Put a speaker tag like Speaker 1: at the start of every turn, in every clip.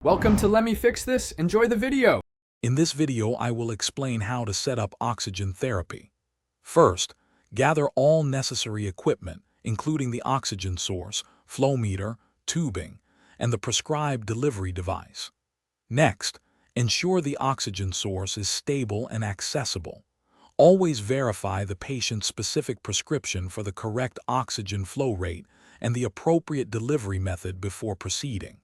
Speaker 1: Welcome to Let Me Fix This. Enjoy the video.
Speaker 2: In this video, I will explain how to set up oxygen therapy. First, gather all necessary equipment, including the oxygen source, flow meter, tubing, and the prescribed delivery device. Next, ensure the oxygen source is stable and accessible. Always verify the patient's specific prescription for the correct oxygen flow rate and the appropriate delivery method before proceeding.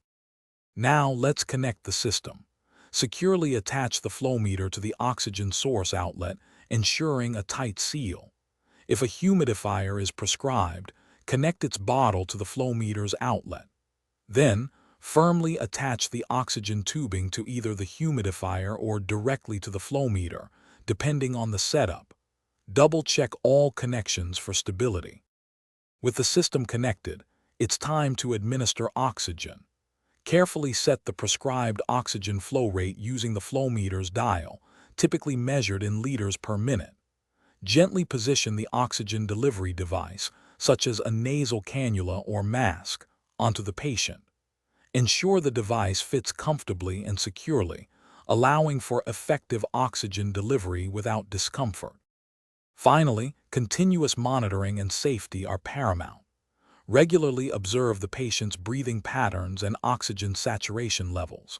Speaker 2: Now let's connect the system. Securely attach the flow meter to the oxygen source outlet, ensuring a tight seal. If a humidifier is prescribed, connect its bottle to the flow meter's outlet. Then, firmly attach the oxygen tubing to either the humidifier or directly to the flow meter, depending on the setup. Double-check all connections for stability. With the system connected, it's time to administer oxygen. Carefully set the prescribed oxygen flow rate using the flow meter's dial, typically measured in liters per minute. Gently position the oxygen delivery device, such as a nasal cannula or mask, onto the patient. Ensure the device fits comfortably and securely, allowing for effective oxygen delivery without discomfort. Finally, continuous monitoring and safety are paramount. Regularly observe the patient's breathing patterns and oxygen saturation levels.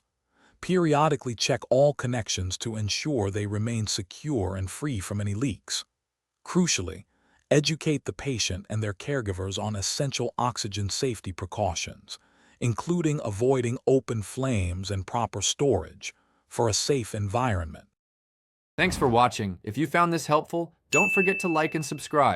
Speaker 2: Periodically check all connections to ensure they remain secure and free from any leaks. Crucially, educate the patient and their caregivers on essential oxygen safety precautions, including avoiding open flames and proper storage for a safe environment.
Speaker 1: Thanks for watching. If you found this helpful, don't forget to like and subscribe.